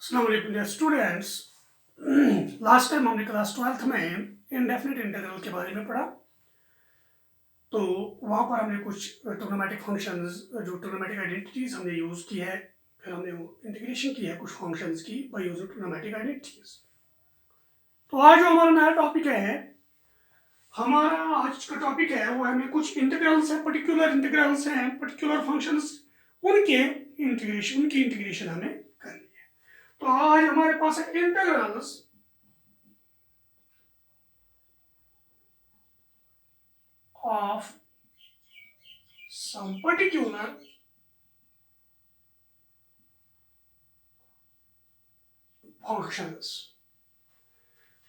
अस्सलाम वालेकुम dear students. Last time हमने क्लास 12th में इनडेफिनिट इंटीग्रल के बारे में पढ़ा। तो वहाँ पर हमने कुछ ट्रिग्नोमेट्रिक फंक्शंस, जो ट्रिग्नोमेट्रिक आइडेंटिटीज हमने यूज़ की है, फिर हमने वो इंटीग्रेशन की है कुछ फंक्शंस की बाय यूजिंग ट्रिग्नोमेट्रिक आइडेंटिटीज। तो आज जो हमारा नया टॉपिक है, हमारा आज का टॉपिक है वो हमें कुछ इंटीग्रल्स हैं, पर्टिकुलर इंटीग्रल्स हैं, पर्टिकुलर फंक्शंस, उनकी इंटीग्रेशन हमें करनी है। तो आज हमारे पास है integrals of some particular functions।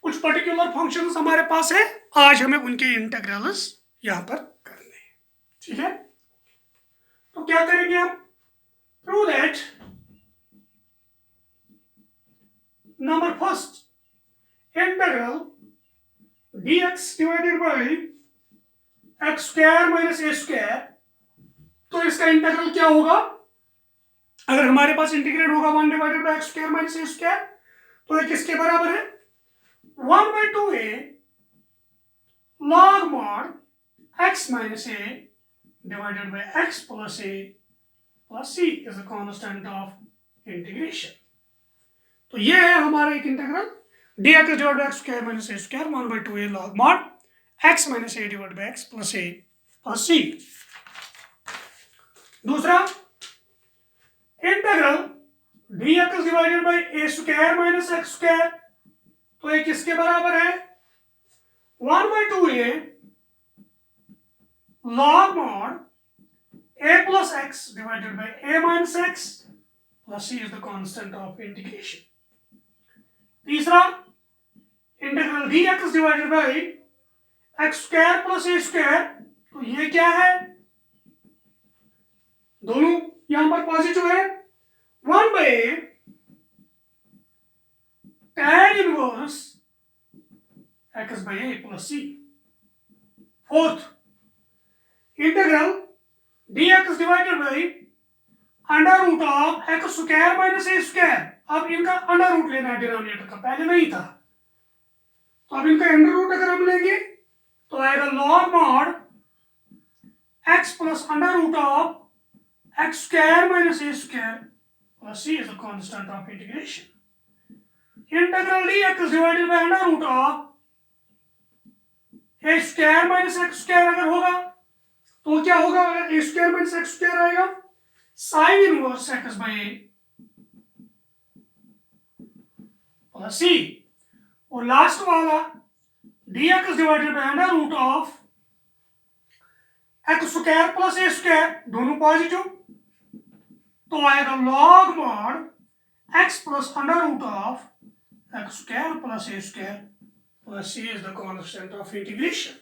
कुछ पर्टिकुलर फंक्शंस हमारे पास है, आज हमें उनके इंटीग्रल्स यहां पर करने हैं। ठीक है, तो क्या करेंगे हम? Prove that number first integral dx divided bye x square minus a square. तो इसका इंटीग्रल क्या होगा? अगर हमारे पास इंटीग्रेट होगा 1 divided bye x square minus a square, तो ये किसके बराबर है? 1/2a log mod x minus a divided by x plus a plus c is the constant of integration। तो ये है हमारा एक integral dx divided by x square minus a square 1/2a log mod x minus a divided by x plus a plus c। दूसरा integral dx divided bye a square minus x square, तो ये किसके बराबर है? 1/2a log mod a plus x divided by a minus x plus c is the constant of integration। तीसरा integral dx divided by x square plus a square, तो ये क्या है? दोनों यहां पर पॉजिटिव है। 1/a tan inverse x by a plus c। Fourth integral dx divided by under root of x square minus a square. अब इनका अंडर रूट लेना है डिनोमिनेटर का, पहले नहीं था। तो अब इनका अंडर रूट अगर हम लेंगे तो आएगा log mod x plus under root of x square minus a square plus c is the constant of integration. Integral dx divided by under root of a square minus x square अगर होगा तो क्या होगा? अगर a square minus x square आएगा sine inverse x by a plus c। और last वाला dx divided by under root of x square plus a square, दोनों पॉजिटिव, तो आएगा log mod x plus under root of x square plus a square plus c is the constant of integration.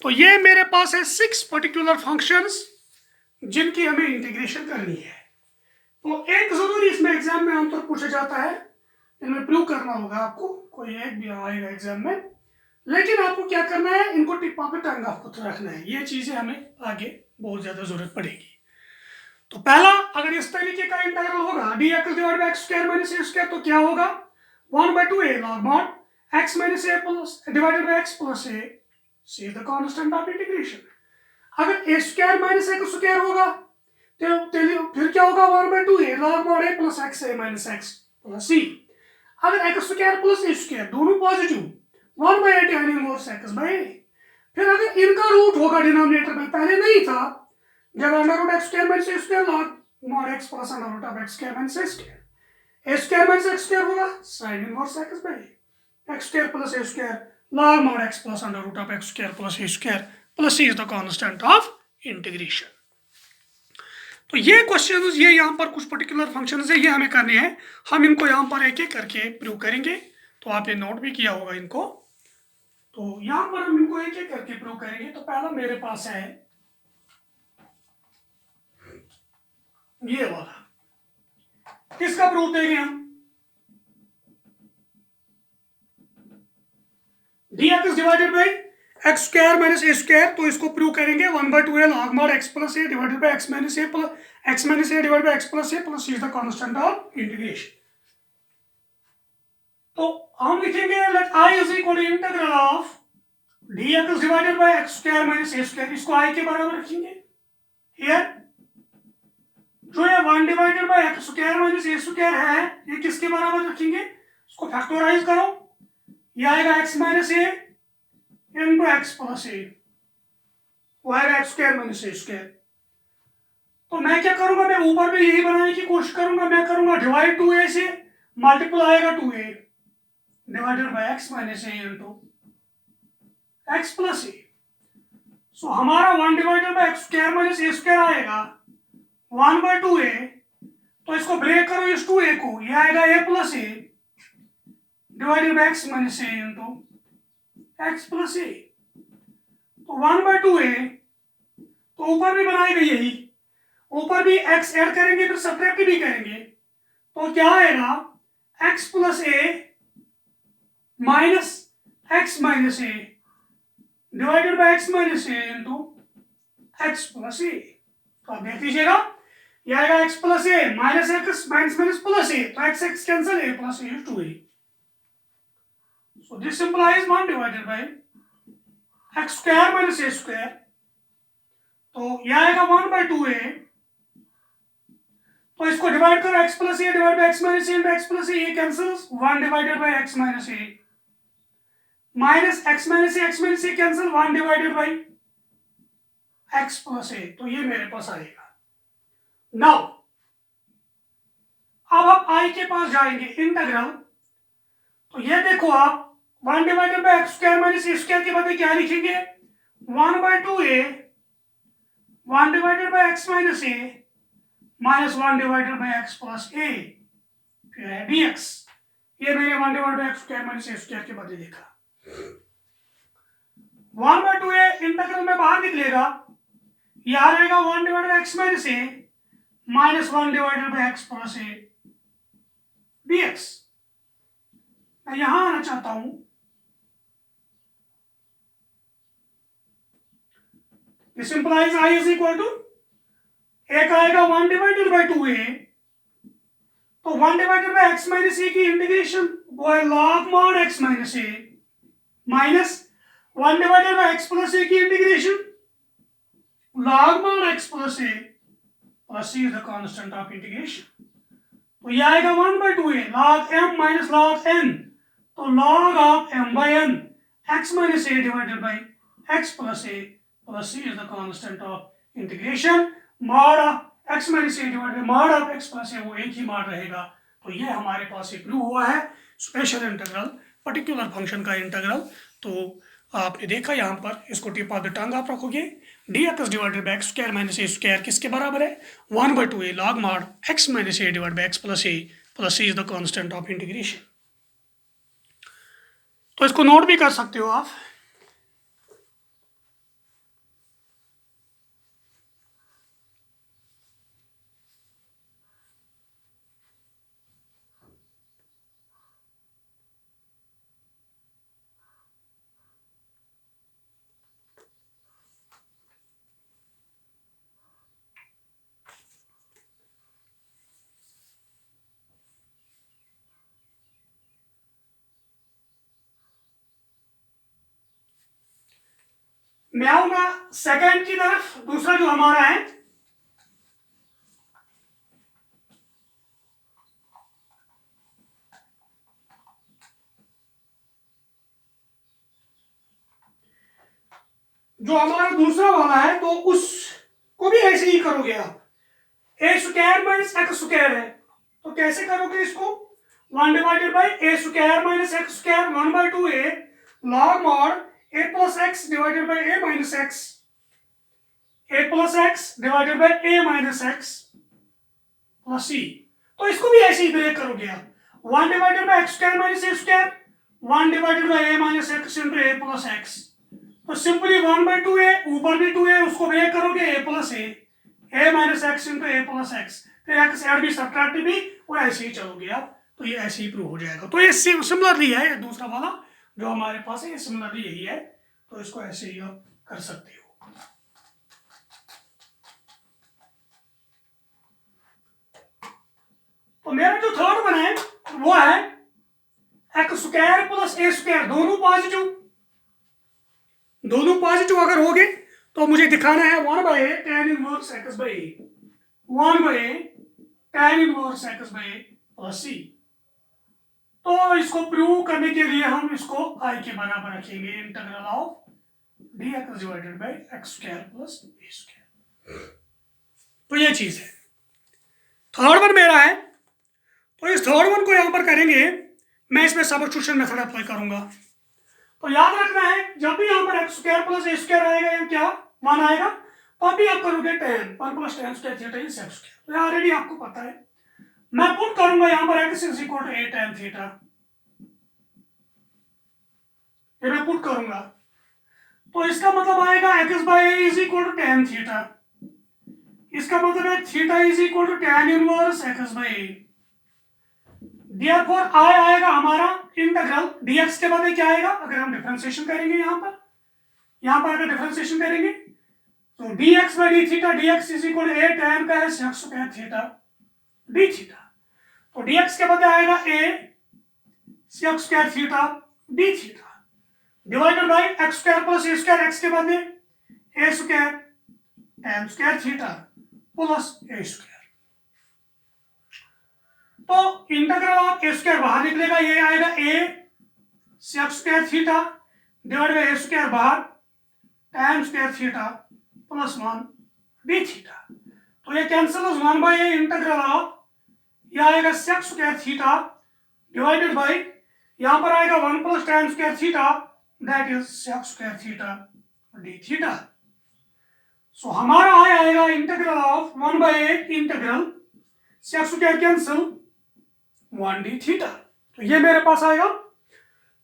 तो ये मेरे पास है 6 particular functions जिनकी हमें integration करनी है। तो एक जरूरी इसमें एग्जाम में आमतौर पूछा जाता है, इनमें प्रूव करना होगा आपको, कोई एक भी आएगा एग्जाम में, लेकिन आपको क्या करना है? इनको टिप्पा पे टंग आपको रखना है। ये चीजें हमें आगे बहुत ज्यादा जरूरत पड़ेगी। तो पहला, अगर इस तरीके का इंटीग्रल होगा dx divided by x square minus a square, तो क्या होगा? 1/2a log mod x minus a plus divided by x plus a c is the constant of integration। अगर a square minus x square होगा तो फिर क्या होगा? 1/2a log mod a plus x a minus x plus c। अगर x square plus a square दोनों positive, 1/8 tan inverse x by a। फिर अगर इनका रूट होगा डिनोमिनेटर में, पहले नहीं था, जब under root x square minus a square log mod x plus under root of x square minus a square, a square minus x square होगा sin inverse x by a, x square plus a square log mod x plus under root of x square plus a square plus c is the constant of integration. तो ये questions, ये यहाँ पर कुछ particular functions है, ये हमें करने हैं। हम इनको यहाँ पर एक एक करके प्रूव करेंगे। तो आपने नोट भी किया होगा इनको, तो यहाँ पर हम इनको एक एक करके प्रूव करेंगे। तो पहला मेरे पास है ये वाला, किसका प्रूफ देंगे हम? dx divided bye x square minus a square, तो इसको प्रूव करेंगे 1/2a log mod x plus a divided by x minus a divided by x plus a plus c is the constant of integration. तो हम लिखेंगे let i is equal to integral of dx divided by x square minus a square, इसको i के बराबर रखेंगे। Here जो ये 1 divided by x square minus a square है, ये किसके बराबर रखेंगे, इसको फैक्टराइज करो, ये आएगा x minus a into x plus a, वो आएगा x square minus a square. तो मैं क्या करूंगा, मैं ऊपर भी यही बनाने की कोशिश करूंगा, मैं करूंगा डिवाइड 2a से, मल्टीप्लाई आएगा 2a divided by x minus a into x plus a। सो हमारा 1 divided by x square minus a square आएगा 1/2a, तो इसको ब्रेक करो इस 2a को, ये आएगा a plus a divided by x minus a into x plus a। तो 1/2a, तो ऊपर भी बनाएगा यही, ऊपर भी x ऐड करेंगे फिर सब्ट्रैक्ट भी करेंगे, तो क्या आएगा x plus a minus x minus a divided by x minus a into x plus a। तो आप देख लीजिएगा, ये आएगा x plus a minus x minus minus plus a, तो x x cancel, a plus a is 2a। So this implies 1 divided by x square minus a square, तो ये आएगा 1/2a, तो इसको डिवाइड करो x plus a divide by x minus a into x plus a, ये cancels, 1 divided by x minus a minus x minus a cancel, 1 divided by x plus a, तो ये मेरे पास आएगा। नाउ अब आप i के पास जाएंगे इंटीग्रल, तो ये देखो आप 1 divided by x square minus a square के बदले क्या लिखेंगे, 1/2a 1 divided by x minus a minus 1 divided by x plus a, फिर है dx, ये मैंने 1 divided by x square minus a square के बदले लिखा। 1/2a इंटीग्रल में बाहर निकलेगा, ये आ जाएगा 1 divided by x minus a minus 1 divided by x plus a dx। मैं यहां आना चाहता हूं, this implies i is equal to, एक आएगा 1 डिवाइडेड बाय 2a, तो 1 divided by x minus a की इंटीग्रेशन वो है log mod x minus a minus 1 divided by x plus a की integration log mod x plus a plus c is the constant of integration. तो ये आएगा 1/2a log m minus log n, तो log of m by n x minus a divided by x plus a plus c is the constant of integration. Mod of x minus a divided bye mod of x plus a वो एक ही mod रहेगा। तो ये हमारे पास एक prove हुआ है special integral, particular function का इंटीग्रल। तो आपने देखा यहाँ पर, इसको टिप ऑफ द टंग आप रखोगे, dx divided by x square minus a square किसके बराबर है, 1/2a log mod x minus a divided by x plus a plus c is the constant of integration. तो इसको नोट भी कर सकते हो आप। मैं आऊंगा सेकंड की तरफ, दूसरा जो हमारा है, जो हमारा दूसरा वाला है, तो उसको भी ऐसे ही करोगे आप। ए स्क्वायर माइनस एक्स स्क्वायर है, तो कैसे करोगे इसको, 1 divided by a square minus x square 1/2a log mod a plus x divided by a minus x, a plus x divided by a minus x plus c। तो इसको भी ऐसे ही break करोगे आप, 1 divided bye x square minus a square 1 divided bye a minus x into a plus x. तो simply 1/2a, ऊपर भी 2a, उसको ब्रेक करोगे a plus a minus x into a plus x, फिर एक्स ऐड भी subtract भी, और ऐसे ही चलोगे आप। तो ये ऐसे ही प्रूव हो जाएगा। तो ये सिमिलरली है, ये दूसरा वाला जो हमारे पास है, ये सिमिलरली यही है। तो इसको ऐसे ही आप कर सकते हो। तो मेरा जो थर्ड वन है वो है x square plus a square, दोनों पॉजिटिव अगर हो गए तो मुझे दिखाना है 1 tan inverse x by a, 1 tan inverse x by a plus c. तो इसको प्रूव करने के लिए हम इसको आई के बराबर रखेंगे, integral of dx divided by x square plus a square. तो ये चीज है, थर्ड वन मेरा है। तो इस थर्ड वन को यहां पर करेंगे, मैं इसमें सब्स्टिट्यूशन मेथड अप्लाई करूंगा। तो याद रखना है जब भी यहां पर x square plus a square आएगा या क्या मान आएगा, तो अभी आप करोगे tan 1 plus tan square theta is x square. तो ऑलरेडी आपको पता है, मैं पुट करूंगा यहां पर x is equal to a tan theta, ये मैं पुट करूंगा। तो इसका मतलब आएगा x by a is equal to tan theta, इसका मतलब है theta is equal to tan inverse x by a। Therefore I आएगा हमारा इंटीग्रल dx के बाद क्या आएगा, अगर हम डिफरेंशिएशन करेंगे यहां पर अगर डिफरेंशिएशन करेंगे तो dx by d theta, dx is equal to a tan का है sec square theta d theta. तो dx के बाद आएगा a sec square theta d theta divided by x square plus a square, x के बाद a square tan square theta plus a square. तो integral of a square बाहर निकलेगा, ये आएगा a sec square theta divide by a square बाहर tan square theta plus 1 d theta. तो ये cancel 1 by a integral of, ये आएगा sec square theta divided by, यहां पर आएगा 1 plus tan square theta that is sec square theta d theta. So हमारा आएगा integral of 1 by a integral sec square cancel 1 d theta. तो ये मेरे पास आएगा,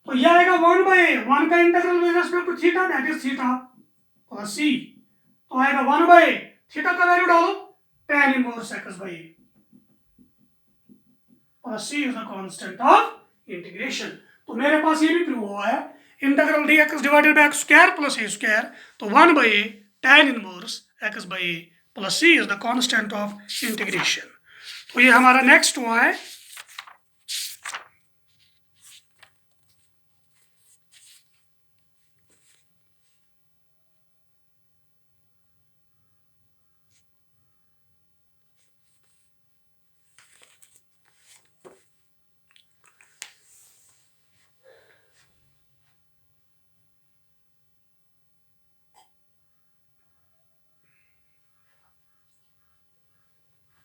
तो ये आएगा 1 बाई ए, 1 का integral with respect to theta that is theta plus c. तो आएगा 1 बाई ए, थीटा का वैल्यू डालो tan inverse x by a plus c is the constant of integration. तो मेरे पास ये भी प्रूव हुआ है, integral dx divided by x square plus a square, तो 1 by a tan inverse x by a plus c is the constant of integration. तो ये हमारा नेक्स्ट हुआ है।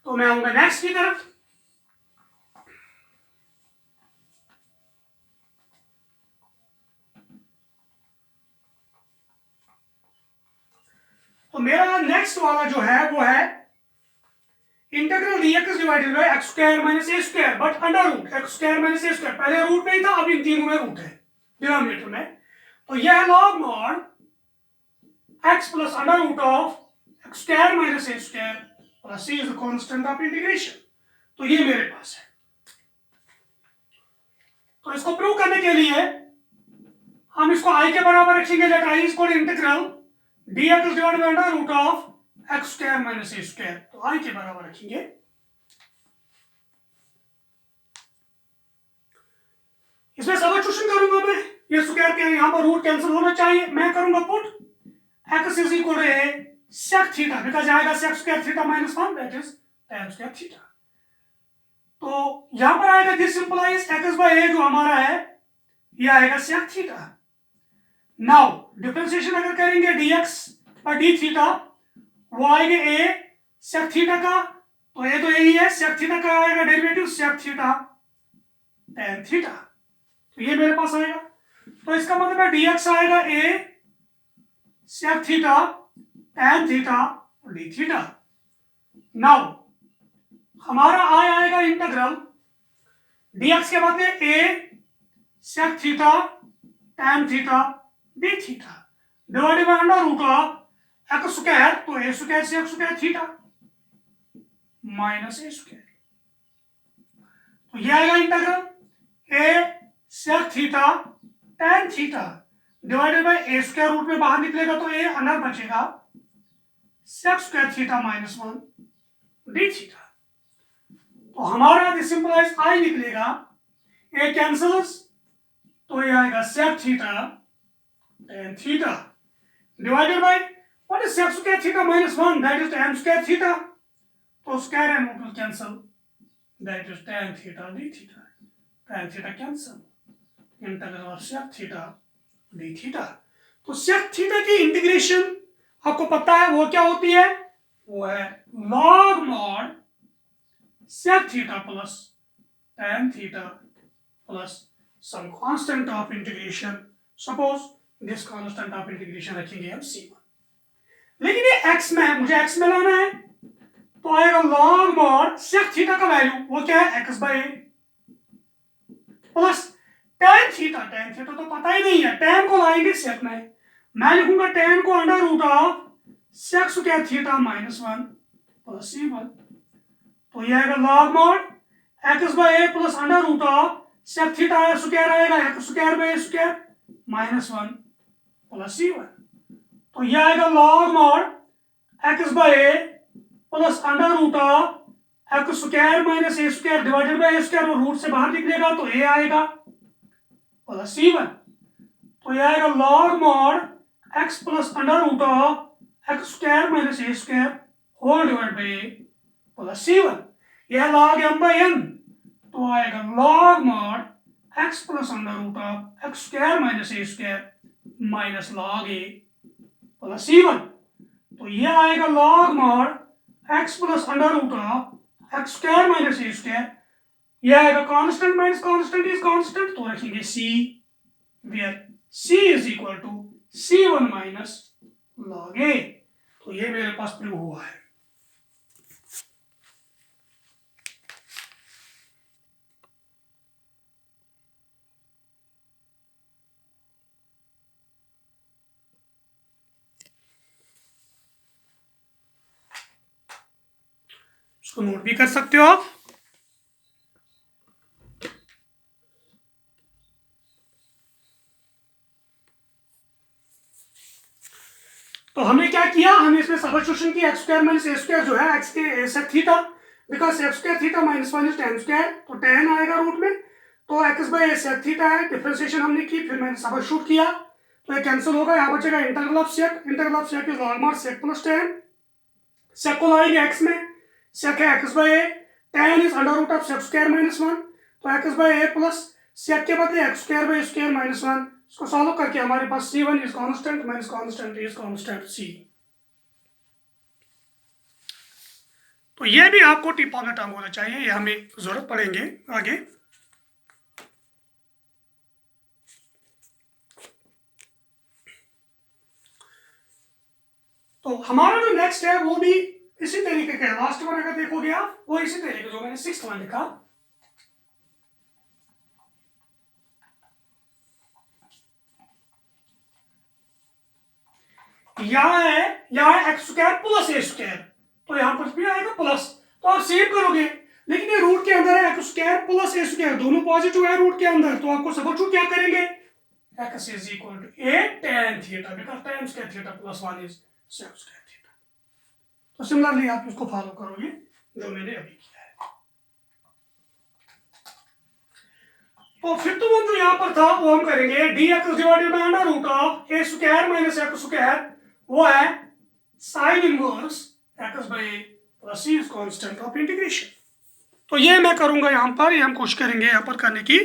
तो मैं आऊंगा नेक्स्ट की तरफ। तो मेरा नेक्स्ट वाला जो है वो है integral dx divided by x square minus a square but under root x square minus a square, पहले रूट नहीं था, अब इन तीनों में रूट है डिनोमिनेटर में। तो यह है log mod x plus under root of x square minus a square plus c is the constant of integration. तो ये मेरे पास है। तो इसको प्रूव करने के लिए हम इसको i के बराबर रखेंगे, let i is equal to integral dx divided by under root of x square minus a square. तो i के बराबर रखेंगे, इसमें सब्स्टिट्यूशन करूंगा मैं, ये स्क्वायर के यहां पर रूट कैंसिल होना चाहिए, मैं करूंगा put x is equal to a sec theta because आएगा sec square theta minus 1 that is tan square theta. तो यहां पर आएगा this implies x by a जो हमारा है ये आएगा sec थीटा। नाउ डिफरेंशिएशन अगर करेंगे dx बाय d थीटा, वो आएगा a sec थीटा का, तो ये तो यही है, sec थीटा का आएगा derivative sec theta tan theta. तो ये मेरे पास आएगा, तो इसका मतलब है dx आएगा a sec थीटा tan थीटा d थीटा। नाउ हमारा i आएगा इंटीग्रल dx के बाद में a sec थीटा tan थीटा d theta divided by under root of x square, तो a स्क्वायर से x square theta minus a square. तो ये आएगा integral a sec theta tan theta divided by a square, root में बाहर निकलेगा तो ए अंदर बचेगा sec square theta minus 1 d theta. तो हमारा दिस इंप्लाइज आई निकलेगा, ए कैंसल्स तो ये आएगा sec theta tan theta divided by what is sec square theta minus 1, that is tan square theta, तो square and root will cancel, that is tan theta d theta, tan theta cancel, integral of sec theta d theta. तो sec theta की integration आपको पता है वो क्या होती है, वो है log mod sec theta plus tan theta plus some constant of integration, suppose this constant of integration रखेंगे हम c1, लेकिन ये x में है, मुझे x में लाना है, तो आएगा log mod sec थीटा का वैल्यू वो क्या है x by plus tan theta तो पता ही नहीं है, tan को लाएंगे sec में, मैं लिखूंगा tan को under root of sec square theta minus 1 plus c1, तो ये आएगा log mod x by a plus under root of sec theta square आएगा x square by square minus 1 plus c1, तो ये आएगा log mod x by a plus under root of x square minus a square divided by a square, और root से बाहर निकलेगा तो a आएगा प्लस c1, तो ये आएगा log mod x plus under root of x square minus a square whole divide by a plus c1, यह log m बाई n, तो आएगा log mod x plus under root of x square minus a square minus log a plus c1, तो ये आएगा log mod x plus under root of x square minus a square, ये आएगा constant minus constant is constant, तो रखेंगे c where c is equal to c1 minus log a, तो ये मेरे पास प्रूव हुआ है। इसको नोट भी कर सकते हो आप। तो हमने क्या किया, हमने इसमें सब्स्टिट्यूशन की x square minus a square जो है x के sec theta, because sec square theta minus 1 is tan square, तो tan आएगा रूट में, तो x by a sec theta है, डिफरेंशिएशन हमने की, फिर मैंने सब्स्टिट्यूट किया तो ये कैंसिल होगा, यहाँ बचेगा integral of sec is log mod sec plus tan, sec को लाएंगे x में, सेक है x by a, tan is under root of sec square minus 1, तो x by a plus sec के बदले x square by square minus 1, इसको solve करके हमारे पास c1 is constant minus constant is constant c। तो ये भी आपको टिप ऑफ द टंग होना चाहिए, ये हमें जरूरत पड़ेंगे आगे। तो हमारा जो नेक्स्ट है वो भी इसी तरीके का है, लास्ट वन अगर देखोगे आप वो इसी तरीके जो मैंने 6th वन लिखा, यहाँ है x square plus a square, तो यहाँ पर भी आएगा प्लस, तो आप सेव करोगे, लेकिन ये रूट के अंदर है x square plus a square, दोनों पॉजिटिव है रूट के अंदर, तो आपको सब्स्टिट्यूट क्या करेंगे, x is equal to a tan theta, because tan square theta plus 1 is sec square theta. तो सिमिलरली आप इसको फॉलो करोगे जो मैंने अभी किया है। तो फिफ्थ वन जो यहाँ पर था वो हम करेंगे dx divided by under root of a square minus x square, वो है sine inverse x by plus c is constant of integration. तो ये मैं करूंगा यहाँ पर, ये हम कोशिश करेंगे यहाँ पर करने की,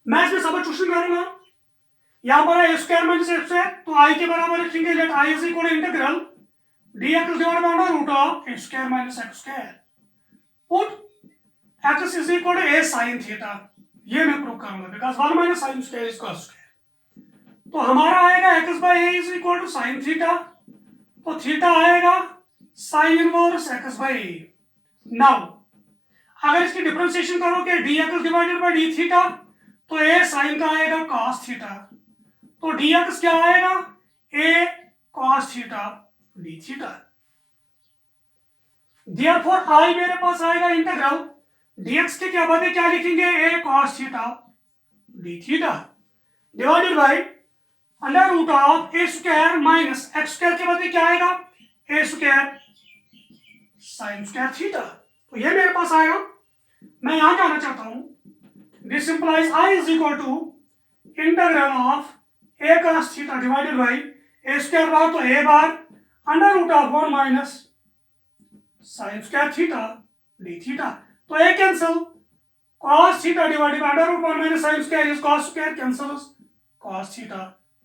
मैं इसमें सब्स्टिट्यूशन करूंगा, यहाँ पर है स्क्वायर माइनस एक्स है, तो आई के बराबर रखेंगे let I is equal to integral dx divided by under root of a square minus x square, put x is equal to a sin theta, ये मैं प्रूव करूंगा because 1 minus sin square is cos square. तो हमारा आएगा x by a is equal to sin theta, तो theta आएगा sin inverse x by a। Now अगर इसकी डिफरेंशिएशन करोगे dx divided by d theta, तो a sin का आएगा cos थीटा, तो dx क्या आएगा, a cos theta d theta. Therefore i मेरे पास आएगा इंटीग्रल dx के क्या बदले क्या लिखेंगे, a cos theta d theta. Divided by under root of a square minus x square के बदले क्या आएगा, a square sine square theta. तो ये मेरे पास आएगा। मैं यहां जाना चाहता हूं, this implies I is equal to integral of a cos theta divided by a square बार तो ए बार under root of 1 minus sine square theta d theta. तो a cancel, cos theta divided by under root 1 minus sine square is cos square cancels cos theta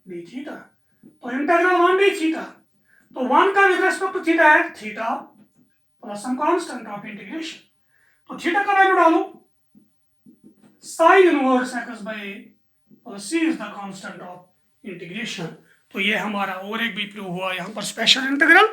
d theta. तो integral 1 d theta, तो 1 का with respect to theta है theta plus some constant of integration. तो theta का value डालो, sine inverse x by a plus c is the constant of integration. तो ये हमारा और एक भी प्रूव हुआ यहां पर स्पेशल इंटीग्रल।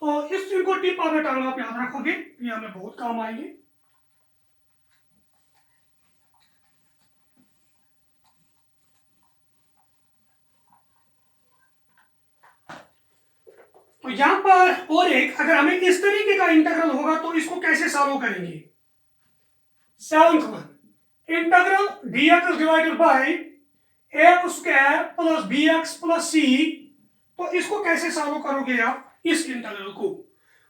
तो इस चीज को टिप ऑफ द टंग आप याद रखोगे, ये हमें बहुत काम आएंगे। तो यहां पर और एक, अगर हमें इस तरीके का इंटीग्रल होगा तो इसको कैसे सॉल्व करेंगे। 7th one, integral dx divided bye x square plus bx plus c। तो इसको कैसे सॉल्व करोगे आप इस इंटीग्रल को।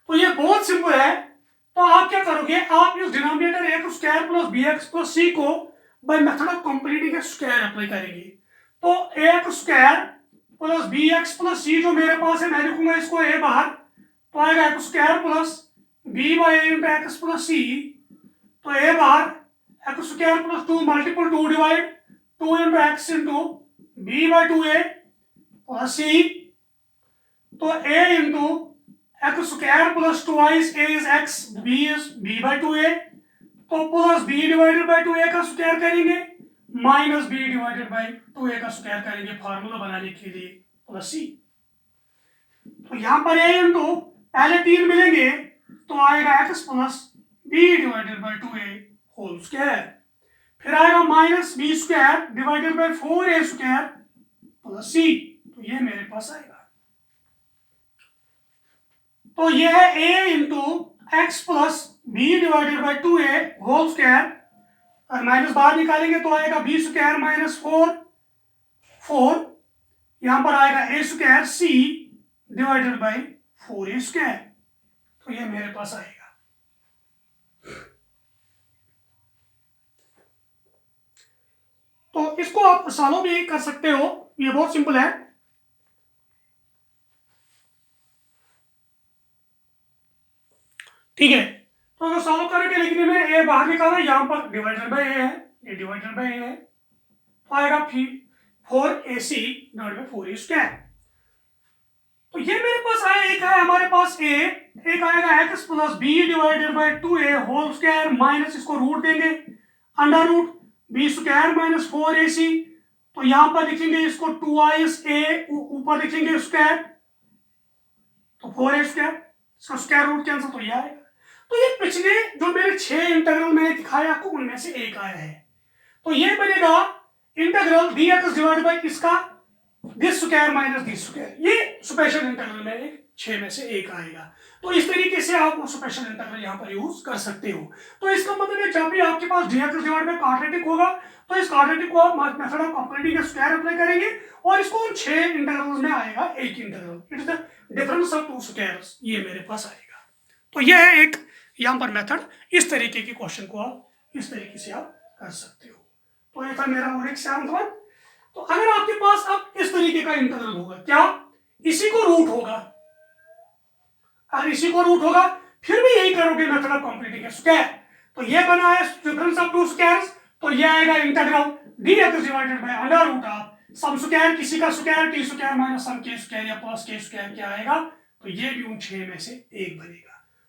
तो ये बहुत सिंपल है। तो आप क्या करोगे, आप इस denominator x square plus bx plus c को by method of completing square apply करेंगे। तो x square plus bx plus c जो मेरे पास है, मैं लिखूंगा इसको a बाहर, तो आएगा x square plus b by a into x plus c। तो a बाहर x square plus 2 multiple 2 divide 2 into x into b by 2a plus c। तो a into x square plus twice a is x, b is b by 2a। तो plus b divided by 2a का square करेंगे minus b divided by 2a का square करेंगे formula बनाने के लिए plus c। तो यहां पर a इंटू पहले 3 मिलेंगे तो आएगा x plus b divided by 2a whole square. फिर आएगा minus b square divided by 4a square plus c। तो ये मेरे पास आएगा। तो ये है a into x plus b divided by 2a whole square, और माइनस बाहर निकालेंगे तो आएगा b स्क्वायर माइनस 4 यहां पर आएगा a square c divided by 4a square. तो ये मेरे पास आएगा। तो इसको आप सॉल्व भी कर सकते हो, ये बहुत सिंपल है। ठीक है, तो अगर सॉल्व करने के लिखने में a बाहर निकाला, यहां पर डिवाइडेड बाय a है, ये डिवाइडेड बाय a है, तो आएगा 4ac divided by 4a square. तो ये मेरे पास आया, एक है हमारे पास a, एक आएगा x plus b divided by 2a whole square minus, इसको रूट देंगे under root b square minus 4ac। तो यहां पर लिखेंगे इसको 2a, ऊपर लिखेंगे स्क्वायर, तो 4a स्क्वायर, इसका स्क्वायर रूट कैंसिल, तो ये आएगा। तो ये पिछले जो मेरे 6 इंटीग्रल मैंने दिखाया आपको, उनमें से एक आया है। तो ये बनेगा इंटीग्रल dx डिवाइड बाय इसका this square minus this square. ये स्पेशल इंटीग्रल में 6 में से एक आएगा। तो इस तरीके से आप स्पेशल इंटीग्रल यहाँ पर यूज कर सकते हो। तो इसका मतलब है जब भी आपके पास dx डिवाइड बाय क्वाड्रेटिक होगा तो इस क्वाड्रेटिक को आप method of completing square apply करेंगे और इसको उन 6 इंटीग्रल्स में आएगा एक integral. It is the difference of 2 squares, ये मेरे पास आएगा। तो यह है एक यहाँ पर मेथड, इस तरीके के क्वेश्चन को आप इस तरीके से आप कर सकते हो। तो ये था मेरा और एक 7th वन। तो अगर आपके पास अब इस तरीके का इंटीग्रल होगा, क्या इसी को रूट होगा, अगर इसी को रूट होगा फिर भी यही करोगे मेथड ऑफ कंप्लीटिंग स्क्वायर। तो ये बना है डिफरेंस ऑफ 2 स्क्वायर्स, तो ये आएगा integral dx divided by under root of some square, किसी का square t square minus some k square या प्लस k स्क्वायर क्या आएगा। तो ये भी उन 6 में से एक बनेगा।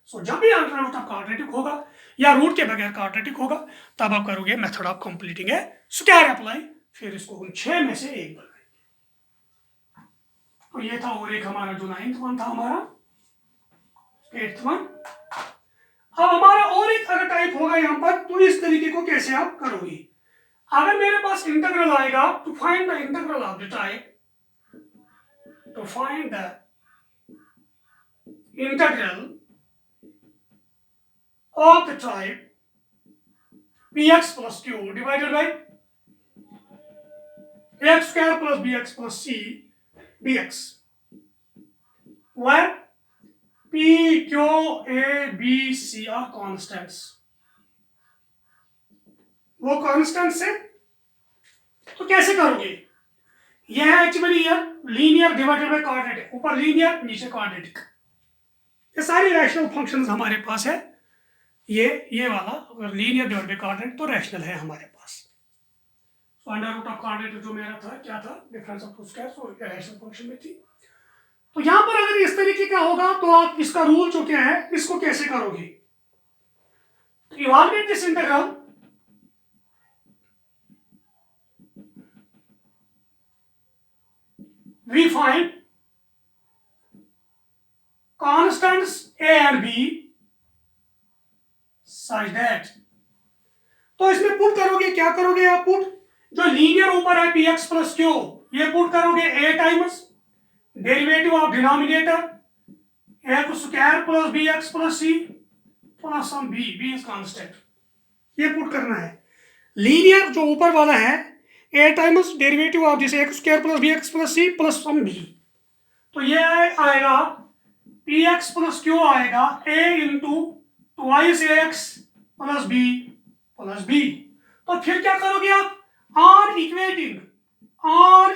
सो जब भी अंडर रूट ऑफ क्वाड्रेटिक होगा या रूट के बगैर क्वाड्रेटिक होगा तब आप करोगे method of completing square apply, फिर इसको उन 6 में से एक बनाएंगे। तो ये था और एक हमारा जो 9th वन था, हमारा 8th वन। अब हमारा और एक अगर टाइप होगा यहाँ पर, तो इस तरीके को कैसे आप करोगे। अगर मेरे पास इंटीग्रल आएगा, to find the integral of the type, to find the integral of the type bx plus q divided by x square plus bx plus c dx, where p, q, a, b, c are constants. वो constants है तो कैसे करोगे? यह है actually linear divided by quadratic, ऊपर linear नीचे quadratic. ये सारी रैशनल फंक्शंस हमारे पास है। ये वाला अगर लीनियर डिवाइडेड बाय क्वाड्रेटिक तो रैशनल है हमारे पास। तो अंडर रूट ऑफ क्वाड्रेटिक जो मेरा था क्या था, difference of two square, so rational function में थी। तो यहां पर अगर इस तरीके का होगा तो आप इसका रूल जो क्या है इसको कैसे करोगे? Evaluate this integral, we find constants a and b such that, तो इसमें पुट करोगे, क्या करोगे आप? पुट जो लीनियर ऊपर है px प्लस q, ये पुट करोगे a times derivative of denominator x square plus bx plus c plus some b is constant, ये पुट करना है। लीनियर जो ऊपर वाला है a times derivative of this x square plus bx plus c plus some b, तो ये आएगा px प्लस q आएगा a into twice ax plus b plus b। तो फिर क्या करोगे आप? On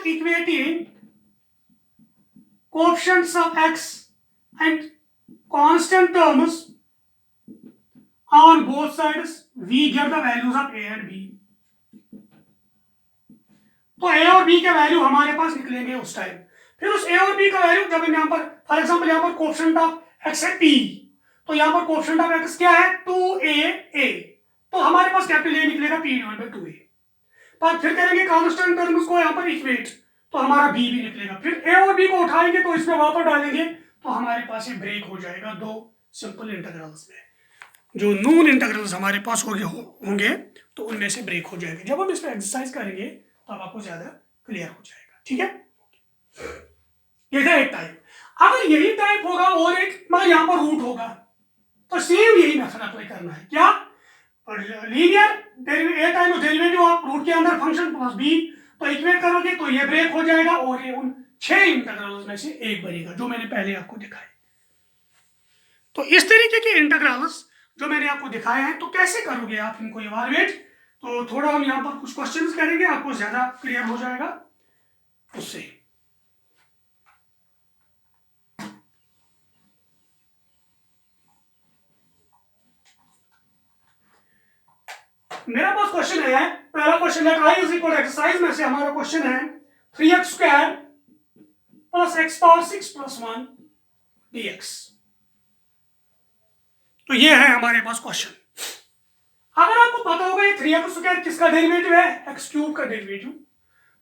equating coefficients of x and constant terms on both sides we get the values of a and b। तो a और b के value हमारे पास निकलेंगे उस टाइम। फिर उस a और b का वैल्यू जब यहाँ पर फॉर एग्जांपल यहाँ पर कोएफिशिएंट ऑफ x है t, तो यहाँ पर कोएफिशिएंट ऑफ x क्या है 2a, तो हमारे पास कैपिटल A निकलेगा p डिवाइड बाय 2a। पर फिर करेंगे कांस्टेंट टर्म्स को यहाँ पर इक्वेट, तो हमारा b भी निकलेगा। फिर a और b को उठाएंगे तो इसमें वापस डालेंगे तो हमारे पास ये ब्रेक हो जाएगा दो सिंपल इंटीग्रल्स में। जो नून इंटीग्रल्स हमारे पास होंगे तो उनमें से ब्रेक हो जाएंगे। जब हम इस पर एक्सरसाइज करेंगे तो अब आपको ज्यादा क्लियर हो जाएगा। ठीक है, ये था एक टाइप। अगर यही टाइप होगा और एक मगर यहाँ पर रूट होगा तो सेम यही मेथड अप्लाई करना है। क्या? Linear a times derivative of root के अंदर फंक्शन प्लस बी, तो इक्वेट करोगे तो ये ब्रेक हो जाएगा और ये उन 6 इंटीग्रल्स में से एक बनेगा जो मैंने पहले आपको दिखाए। तो इस तरीके के इंटीग्रल्स जो मैंने आपको दिखाए हैं, तो कैसे करोगे आप इनको इवैल्यूएट? तो थोड़ा हम यहाँ पर कुछ क्वेश्चंस करेंगे, आपको ज्यादा क्लियर हो जाएगा उससे। मेरा पास क्वेश्चन है, पहला क्वेश्चन है i इज इक्वल एक्सरसाइज में से हमारा क्वेश्चन है 3x square plus x power 6 plus 1 dx। तो ये है हमारे पास क्वेश्चन। अगर आपको पता होगा ये 3x स्क्वायर किसका डेरिवेटिव है? x क्यूब का डेरिवेटिव।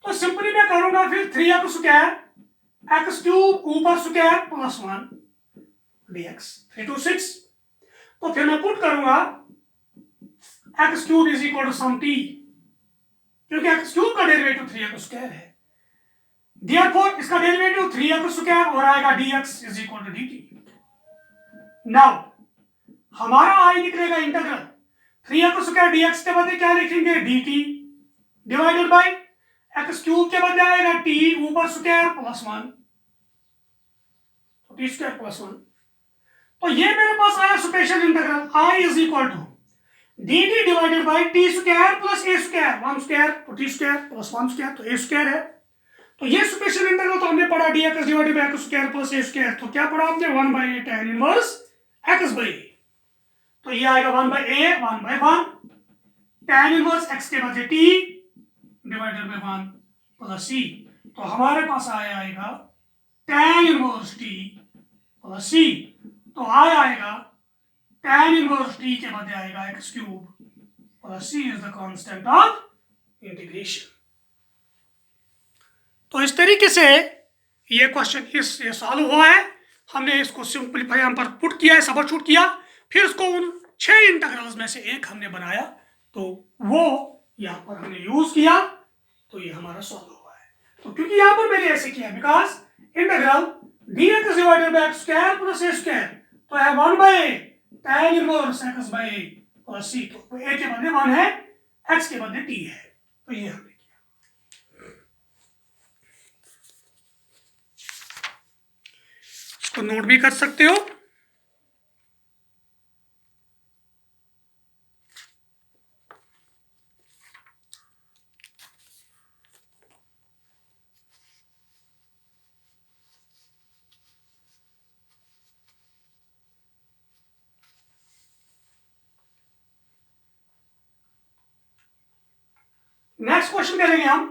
तो सिंपली मैं करूंगा फिर 3x स्क्वायर x क्यूब ऊपर स्क्वायर प्लस 1 dx 3 to 6। तो फिर मैं पुट करूंगा x cube is equal to some t, क्योंकि x क्यूब का डेरिवेटिव 3x स्क्वायर है। देयरफॉर इसका डेरिवेटिव 3x स्क्वायर और आएगा dx is equal to dt। Now हमारा आई निकलेगा इंटीग्रल 3x स्क्वायर dx के बदले क्या लिखेंगे? dt divided by x cube के बदले आएगा t ऊपर स्क्वायर प्लस 1, तो t स्क्वायर प्लस 1। तो ये मेरे पास आया special integral i is equal to dt divided by t square plus a square, 1 square तो t स्क्वायर प्लस 1 स्क्वायर तो a स्क्वायर है। तो ये स्पेशल इंटीग्रल तो हमने पढ़ा dx divided by x square plus a square, तो क्या पढ़ा आपने? 1/a tan inverse x/a। तो ये आएगा 1/a 1/1 tan इनवर्स x के बदले t divided by 1 plus c। तो हमारे पास आएगा tan inverse t plus c। तो आएगा tan इनवर्स t के बदले आएगा x cube plus c is the constant of integration. तो इस तरीके से ये क्वेश्चन ये सॉल्व हुआ है। हमने इसको सिंपलीफाई हम पर पुट किया है, सबस्टिट्यूट किया, फिर उसको उन 6 इंटीग्रल्स में से एक हमने बनाया, तो वो यहाँ पर हमने यूज किया तो ये हमारा सॉल्व हुआ है। तो क्योंकि यहाँ पर मैंने ऐसे किया because integral dx divided by x square plus a square तो है 1 by tan inverse x by plus c। तो a के बदले 1 है, x के बदले t है, तो ये हमने किया। इसको नोट भी कर सकते हो। नेक्स्ट क्वेश्चन करेंगे हम।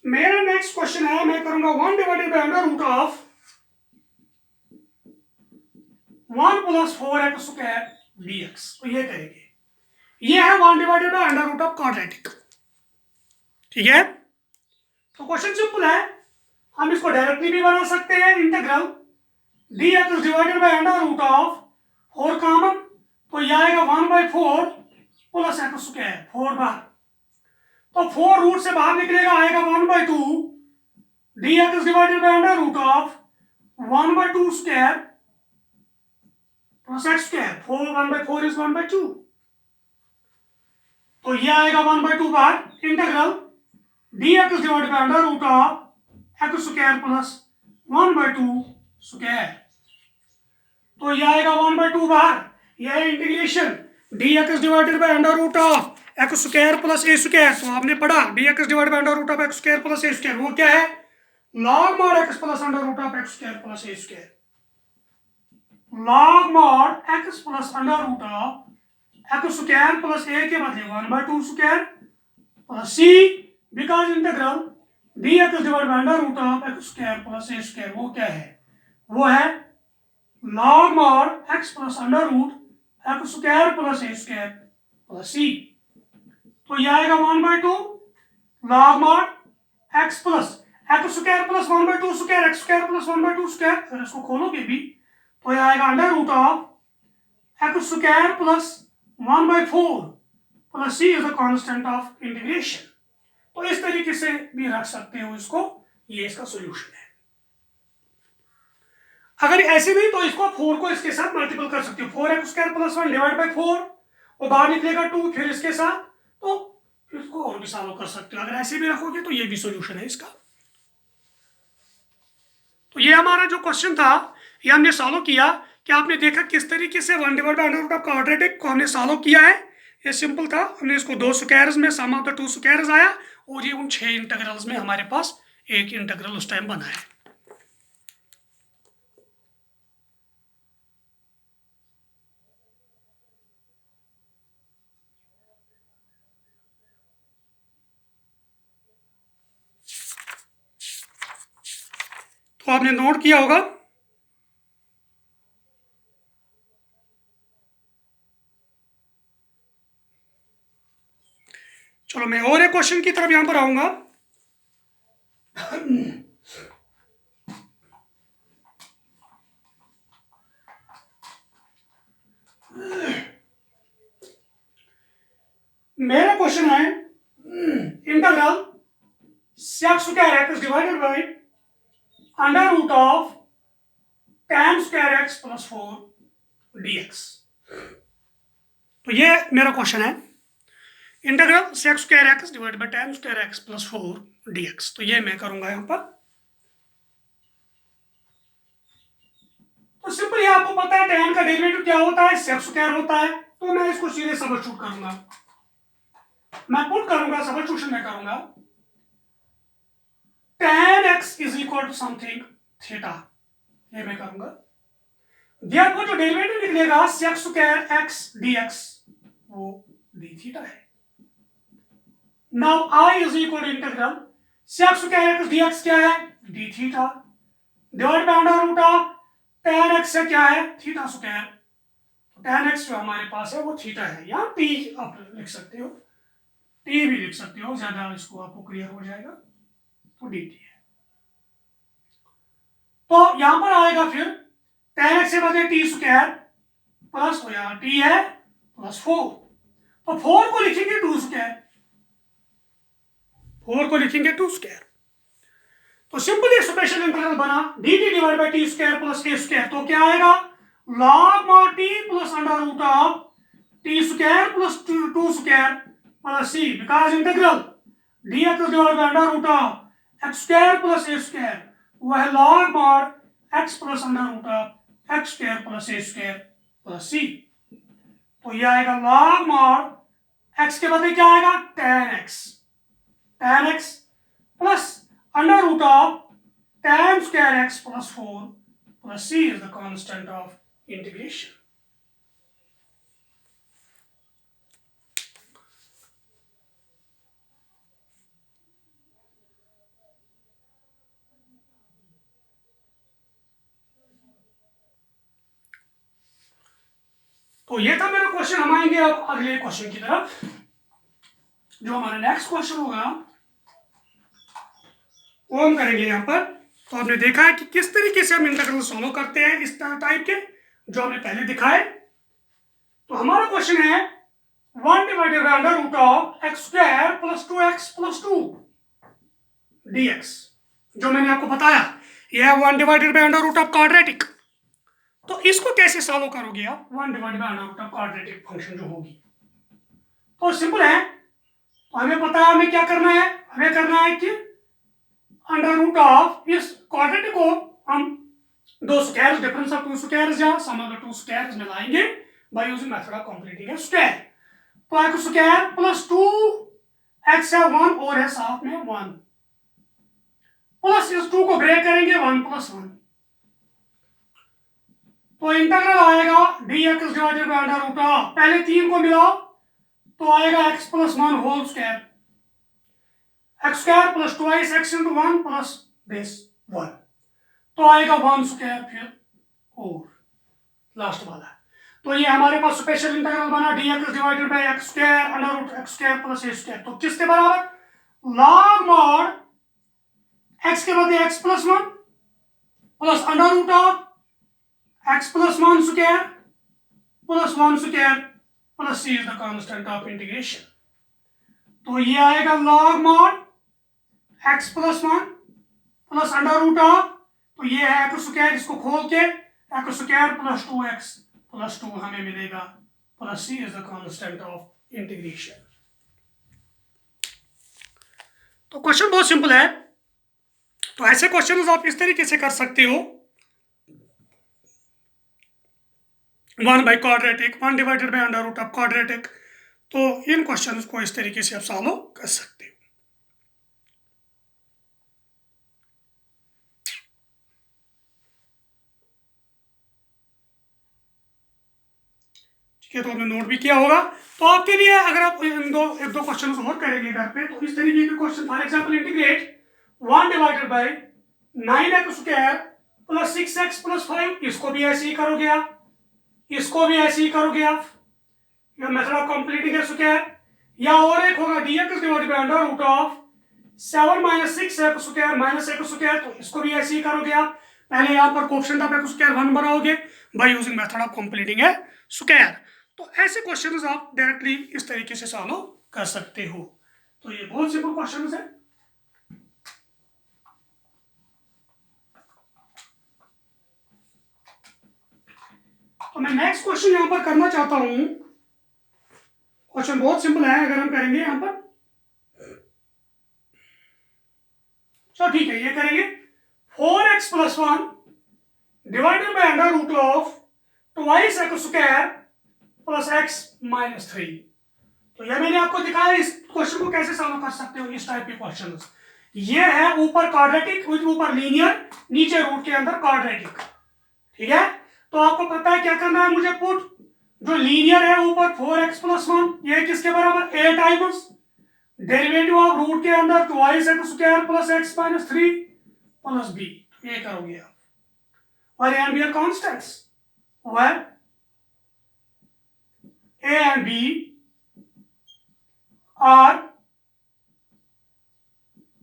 मेरा नेक्स्ट क्वेश्चन है, मैं करूंगा 1 divided by under root of 1 plus 4x square dx। तो ये करेंगे, ये है 1 divided by under root of quadratic. ठीक है, तो क्वेश्चन सिंपल है, हम इसको डायरेक्टली भी बना सकते हैं। Integral dx divided by under root of 4 common, तो यह आएगा 1/4 प्लस x स्क्वायर 4 बार, तो 4 रूट से बाहर निकलेगा, आएगा 1/2 dx divided by under root of 1/2 square plus x square 4 1/4 is 1/2, तो यह आएगा 1/2 बार integral dx divided by under root of x square plus 1/2 square, तो यह आएगा 1/2 बार, यह integration dx divided by under root of x square plus a square. तो आपने पढ़ा dx divided by under root of x square plus a square, वो क्या है, log mod x plus under root of x square plus a square, log mod x plus under root of x square plus a के बदले 1/2 square plus c, because integral dx divided by under root of x square plus a square, वो क्या है, वो है log mod x plus under root x square plus a square plus c, तो यह आएगा 1/2 log mod x plus x square plus 1/2 square x square plus 1/2 square, अगर इसको खोलोगे भी तो यह आएगा under root of x square plus 1/4 plus c is the constant of integration. तो इस तरीके से भी रख सकते हो इसको, ये इसका सॉल्यूशन है। अगर ऐसे नहीं तो इसको 4 को इसके साथ मल्टीपल कर सकते हो, 4x square plus 1 divide bye 4 और बाहर निकलेगा 2, फिर इसके साथ, तो फिर इसको और भी सॉल्व कर सकते हो। अगर ऐसे भी रखोगे तो ये भी सॉल्यूशन है इसका। तो ये हमारा जो क्वेश्चन था ये हमने सॉल्व किया कि आपने देखा किस तरीके से 1 divide by under root of quadratic को हमने सॉल्व किया है। ये सिंपल था, हमने इसको 2 स्क्वायर्स में सम ऑफ द 2 स्क्वायर्स आया और ये उन 6 इंटीग्रल्स में हमारे पास एक इंटीग्रल उस टाइम बना है। तो आपने नोट किया होगा। चलो मैं और एक क्वेश्चन की तरफ यहां पर आऊंगा। मेरा क्वेश्चन है integral sec square x divided by under root of tan square x plus 4 dx। तो ये मेरा क्वेश्चन है, integral sec square x divided by tan square x plus 4 dx। तो ये मैं करूंगा यहां पर। तो सिंपली आपको पता है tan का डेरिवेटिव क्या होता है, sec स्क्वायर होता है, तो मैं इसको सीधे सब्स्टिट्यूट करूंगा, मैं पुट करूंगा, सब्स्टिट्यूशन में करूंगा, tan x is equal to something theta, ये मैं करूंगा। therefore जो डेरिवेटिव निकलेगा sec स्क्वायर x dx वो d थीटा है। Now I is equal to integral sec square x dx क्या है, d theta divide by under root of tan x से क्या है, थीटा स्क्वायर। tan x जो हमारे पास है वो थीटा है, या t आप लिख सकते हो, t भी लिख सकते हो, ज्यादा इसको आपको क्लियर हो जाएगा, तो dt है। तो यहां पर आएगा फिर tan x से बदले t स्क्वायर प्लस तो यहाँ टी है प्लस 4, तो 4 को लिखेंगे 2 स्क्वायर, 4 को लिखेंगे 2 स्क्वायर। तो सिंपली स्पेशल इंटीग्रल बना dt divide by t square plus a square, तो क्या आएगा log mod t plus under root of t square plus 2 square plus c, because integral dx divide by under root of x square plus a square वो है log mod x plus under root of x square plus a square plus c. तो ये आएगा log mod x के बदले क्या आएगा tan x plus under root of tan square x plus 4 plus c is the constant of integration. तो ये था मेरा क्वेश्चन। हम आएंगे अब अगले क्वेश्चन की तरफ, जो हमारा नेक्स्ट क्वेश्चन होगा वो हम करेंगे यहाँ पर। तो आपने देखा है कि किस तरीके से हम इंटीग्रल सॉल्व करते हैं इस टाइप के, जो हमने पहले दिखाए। तो हमारा क्वेश्चन है 1 divided by under root of x square plus 2x plus 2 dx, जो मैंने आपको बताया यह है 1 divided by under root of quadratic. तो इसको कैसे सॉल्व करोगे आप 1 divided by under root of quadratic function जो होगी, तो सिंपल है। तो हमें पता है हमें क्या करना है, हमें करना है कि अंडर रूट ऑफ इस क्वाड्रेटिक को हम दो स्क्वायर्स डिफरेंस ऑफ 2 स्क्वायर्स या सम ऑफ द 2 स्क्वायर्स में लाएंगे by using method of completing a square. तो x स्क्वायर प्लस 2x है 1 और है साथ में 1 प्लस इस 2 को ब्रेक करेंगे 1 प्लस 1, तो इंटीग्रल आएगा dx divided by under root of, पहले 3 को मिलाओ तो आएगा x plus 1 whole square, x square plus 2x into 1 plus base 1, तो आएगा 1 स्क्वायर फिर और लास्ट वाला। तो ये हमारे पास स्पेशल इंटीग्रल बना dx divided by x square under root x square plus a square, तो किसके बराबर log mod x के बदले x plus 1 plus under root of x plus 1 square plus 1 square plus c is the constant of integration. तो ये आएगा log mod x plus 1 plus under root of, तो ये है x स्क्वायर, इसको खोल के x square plus 2x plus 2 हमें मिलेगा plus c is the constant of integration. तो क्वेश्चन बहुत सिंपल है। तो ऐसे क्वेश्चन आप इस तरीके से कर सकते हो, 1 by quadratic 1 divided by under root of quadratic. तो इन क्वेश्चंस को इस तरीके से आप सॉल्व कर सकते हो। ठीक है, तो आपने नोट भी किया होगा। तो आपके लिए अगर आप एक दो क्वेश्चन और करेंगे घर पे, तो इस तरीके के question, for example integrate 1 divided by 9x square plus 6x plus 5, इसको भी ऐसे ही करोगे आप, इसको भी ऐसे ही करोगे आप, यह method of completing a square. या और एक होगा dx divided by under root of 7 minus 6x square minus x square, तो इसको भी ऐसे ही करोगे आप। पहले यहाँ पर कोएफिशिएंट ऑफ x स्क्वायर 1 बनाओगे by using method of completing a square. तो ऐसे क्वेश्चंस आप डायरेक्टली इस तरीके से सॉल्व कर सकते हो। तो ये बहुत सिंपल क्वेश्चंस है। तो मैं नेक्स्ट क्वेश्चन यहां पर करना चाहता हूं। क्वेश्चन बहुत सिंपल है, अगर हम करेंगे यहां पर, चलो ठीक है, ये करेंगे 4x plus 1 divided by under root of twice x square plus x minus 3। तो यह मैंने आपको दिखाया इस क्वेश्चन को कैसे सॉल्व कर सकते हो, इस टाइप के क्वेश्चंस। ये है ऊपर क्वाड्रेटिक, ऊपर लीनियर, नीचे रूट के अंदर क्वाड्रेटिक। ठीक है, तो आपको पता है क्या करना है मुझे, पुट जो लीनियर है ऊपर 4x प्लस 1, ये किसके बराबर a times derivative of root के अंदर twice x square plus x minus 3 plus b, ये करोगे आप। और a and b are constants, where a and b are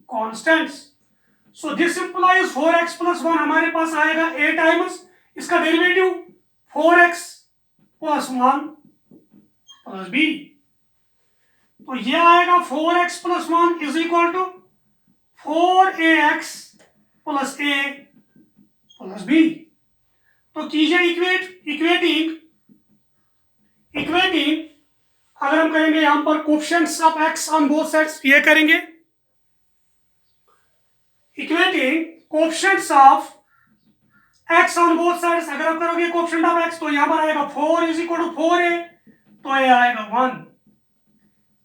constants, so this implies 4x plus 1 हमारे पास आएगा a टाइम्स इसका derivative 4x plus 1 plus b. तो ये आएगा 4x plus 1 is equal to 4ax plus a plus b। तो कीजिए equating अगर हम करेंगे यहां पर coefficients of x on both sides, ये करेंगे equating coefficients of x on both sides. अगर आप करोगे कोएफिशिएंट ऑफ x तो यहां पर आएगा 4 इज इक्वल टू 4a, तो ये आएगा 1।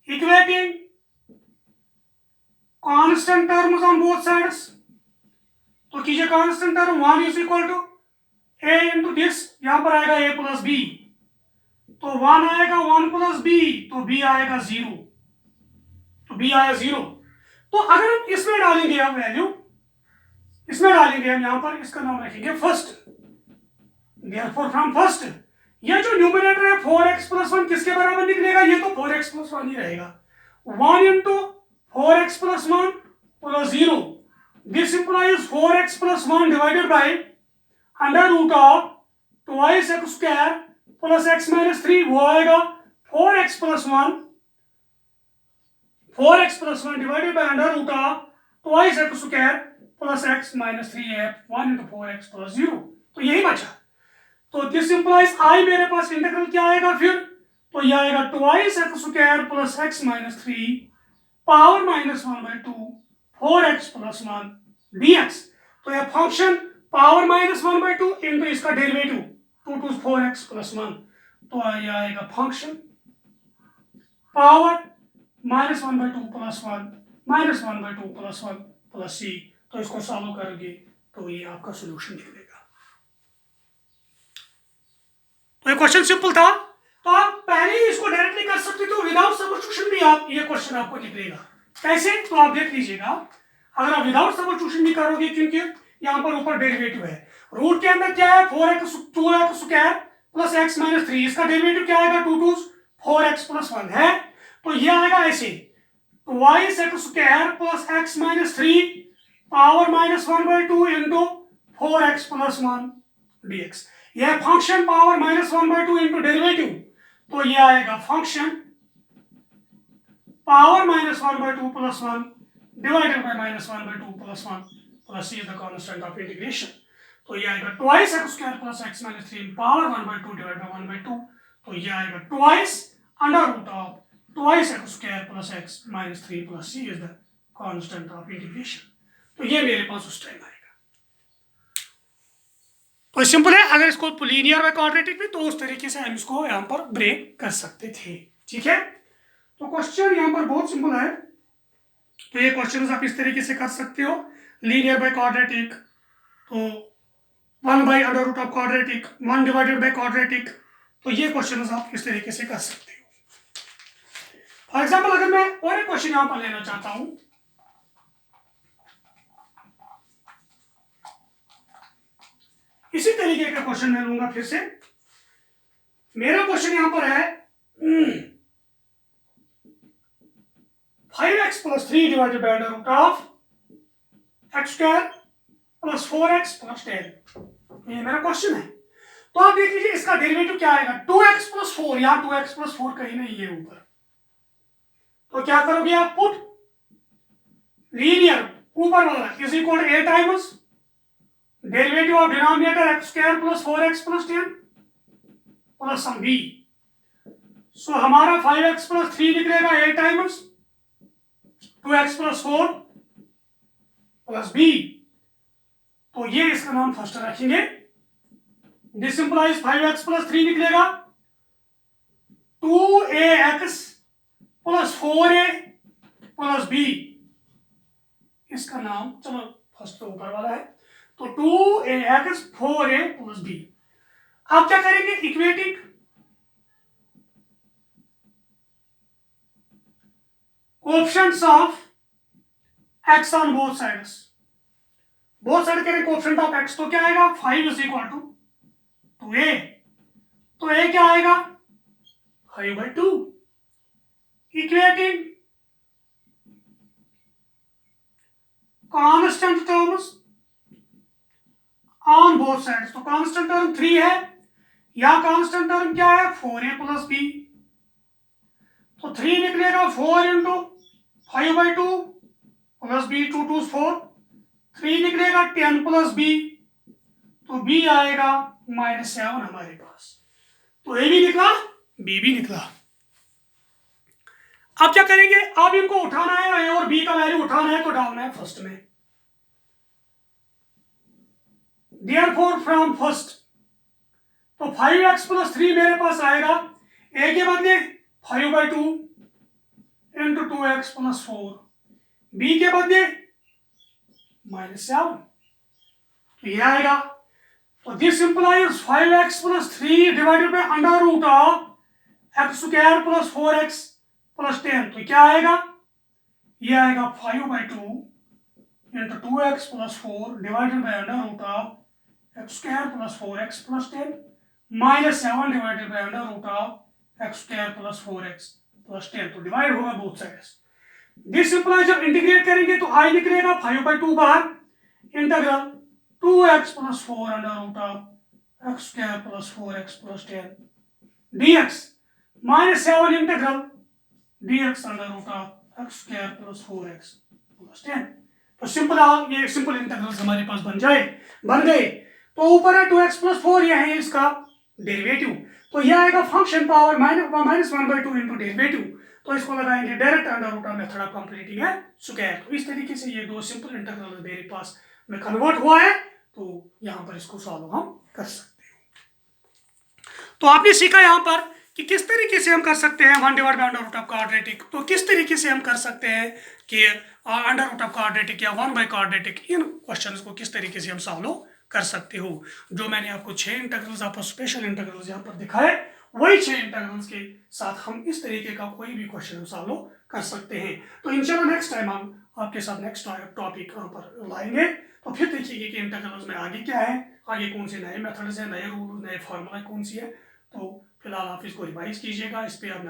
Equating constant terms on both sides, तो कीजिए constant term 1 is equal to a into this, यहां पर आएगा a प्लस b, तो 1 आएगा 1 प्लस b, तो b आएगा 0, तो b आया 0। तो अगर हम इसमें डालेंगे अब वैल्यू, इसमें डालेंगे हम यहां पर, इसका नाम रखेंगे फर्स्ट। देयरफॉर फ्रॉम फर्स्ट, ये जो न्यूमरेटर है 4x प्लस 1 किसके बराबर निकलेगा? ये तो 4x प्लस 1 ही रहेगा। 1 into 4x plus 1 plus 0, this implies 4x plus 1 divided by under root of twice x square plus x minus 3, वो आएगा 4x plus 1 divided by under root of twice x square plus x minus 3 है 1 into 4x plus 0, तो यही बचा। तो this implies आई मेरे पास integral क्या आएगा फिर? तो यह आएगा twice x square plus x minus 3 power minus 1/2 4x plus 1 dx। तो यह फंक्शन पावर माइनस 1/2 इंटू इसका डेरिवेटिव 2 to 4x प्लस 1, तो यह आएगा function power minus 1/2 plus 1 minus 1/2 plus 1 plus c। तो इसको सॉल्व करोगे तो ये आपका सोल्यूशन निकलेगा। तो ये क्वेश्चन सिंपल था, तो आप पहले ही इसको डायरेक्टली कर सकते थे, विदाउट सब्स्टिट्यूशन भी आप ये क्वेश्चन आपको निकलेगा। कैसे? तो आप देख लीजिएगा, अगर आप विदाउट सब्स्टिट्यूशन भी करोगे, क्योंकि यहाँ पर ऊपर डेरिवेटिव है, रूट के अंदर क्या है 2x square plus x minus 3, इसका डेरिवेटिव क्या आएगा 2 to 4x प्लस 1 है, तो ये आएगा ऐसे twice x square plus x minus 3 power minus 1/2 into 4x plus 1 dx। यह function power minus 1/2 into derivative, तो यह आएगा function power minus 1/2 plus 1 divided bye minus 1/2 plus 1 plus c is the constant of integration. तो यह आएगा twice x square plus x minus 3 power 1/2 divided by 1/2, तो यह आएगा twice under root of twice x square plus x minus 3 plus c is the constant of integration. तो ये मेरे पास उस टाइम आएगा। तो सिंपल है, अगर इसको लीनियर व क्वाड्रेटिक भी, तो उस तरीके से हम इसको यहाँ पर ब्रेक कर सकते थे। ठीक है, तो क्वेश्चन यहाँ पर बहुत सिंपल है, तो ये क्वेश्चन आप इस तरीके से कर सकते हो, लीनियर बाय क्वाड्रेटिक, तो 1 by under root of quadratic, 1 divided by quadratic, तो ये क्वेश्चन आप इस तरीके से कर सकते हो। फॉर एग्जाम्पल अगर मैं और एक क्वेश्चन यहाँ पर लेना चाहता हूं, इसी तरीके का क्वेश्चन मैं लूंगा फिर से। मेरा क्वेश्चन यहां पर है 5x plus 3 divided by under root of x square plus 4x plus 10, ये मेरा क्वेश्चन है। तो आप देख लीजिए इसका डेरिवेटिव क्या आएगा 2x प्लस 4, यहां 2x प्लस 4 कहीं नहीं है ऊपर, तो क्या करोगे आप पुट लीनियर ऊपर वाला is equal to a times derivative of denominator x square plus 4x plus 10 plus some b। So हमारा 5x प्लस 3 निकलेगा a times 2x plus 4 plus b, तो ये इसका नाम फर्स्ट रखेंगे। दिस इंप्लाइज 5x प्लस 3 निकलेगा 2ax plus 4a plus b, इसका नाम, चलो फर्स्ट तो ऊपर वाला है, तो 2ax 4a प्लस b। आप क्या करेंगे equating coefficients of x on both sides, both side करेंगे कोएफिशिएंट ऑफ x, तो क्या आएगा 5 इज इक्वल टू 2a, तो a क्या आएगा 5/2। Equating constant terms on both sides, तो कांस्टेंट टर्म 3 है, यहाँ कांस्टेंट टर्म क्या है 4a प्लस बी, तो 3 निकलेगा 4 इंटू 5/2 प्लस बी, 2 2 4, 3 निकलेगा 10 प्लस बी, तो बी आएगा -7 हमारे पास। तो ए भी निकला, बी भी निकला। अब क्या करेंगे, अब इनको उठाना है, ए और बी का वैल्यू उठाना है, तो डालना है फर्स्ट में। Therefore फ्रॉम फर्स्ट, तो 5x प्लस 3 मेरे पास आएगा, ए के बदले 5/2 इंटू 2x प्लस 4, बी के बदले -7, तो ये आएगा। तो this implies 5x plus 3 divided by under root of x square plus 4x plus 10, तो क्या आएगा, ये आएगा 5/2 into 2x plus 4 divided by under root of x square plus 4x plus 10 -7 divided by under root of x square plus 4x plus 10, तो divide होगा both sides. This implies जब integrate करेंगे तो i निकलेगा 5/2 बाहर, integral 2x plus 4 under root of x square plus 4x plus 10 dx -7 integral dx under root of x square plus 4x plus 10। तो simple, ये simple integrals हमारे पास बन गए। तो ऊपर है 2x प्लस 4, ये है इसका डेरिवेटिव, तो यह आएगा फंक्शन पावर -1/2 इंटू डेरिवेटिव, तो इसको लगाएंगे direct under root of method of completing है स्क्वायर। तो इस तरीके से ये दो सिंपल इंटीग्रल मेरे पास में कन्वर्ट हुआ है, तो यहाँ पर इसको सॉल्व हम कर सकते हैं। तो आपने सीखा यहाँ पर कि किस तरीके से हम कर सकते हैं 1 divide by under root of quadratic, तो किस तरीके से हम कर सकते हैं कि अंडर रूट ऑफ क्वाड्रेटिक या 1 बाय क्वाड्रेटिक, इन क्वेश्चंस को किस तरीके से हम सॉल्व कर सकते हो। जो मैंने आपको 6 इंटीग्रल्स, आपको स्पेशल इंटीग्रल्स यहाँ पर दिखाए, वही 6 इंटीग्रल्स के साथ हम इस तरीके का कोई भी क्वेश्चन सॉल्व कर सकते हैं। तो इंशाल्लाह नेक्स्ट टाइम हम आपके साथ नेक्स्ट टॉपिक यहाँ पर लाएंगे, तो फिर देखिए कि इंटीग्रल्स में आगे क्या है, आगे कौन से नए मेथड्स हैं, नए रूल, नए फार्मूला कौन सी है। तो फिलहाल आप इसको रिवाइज कीजिएगा, इस पर आप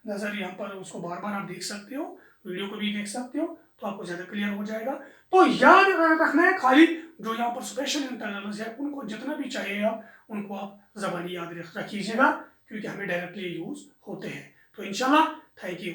नज़र यहाँ पर उसको बार बार आप देख सकते हो, वीडियो को भी देख सकते हो, तो आपको ज़्यादा क्लियर हो जाएगा। तो याद रखना है खाली जो यहाँ पर स्पेशल इंटीग्रल्स है उनको जितना भी चाहिए उनको आप ज़बानी याद रखिएगा, क्योंकि हमें डायरेक्टली यूज होते हैं। तो इंशाल्लाह थैंक यू।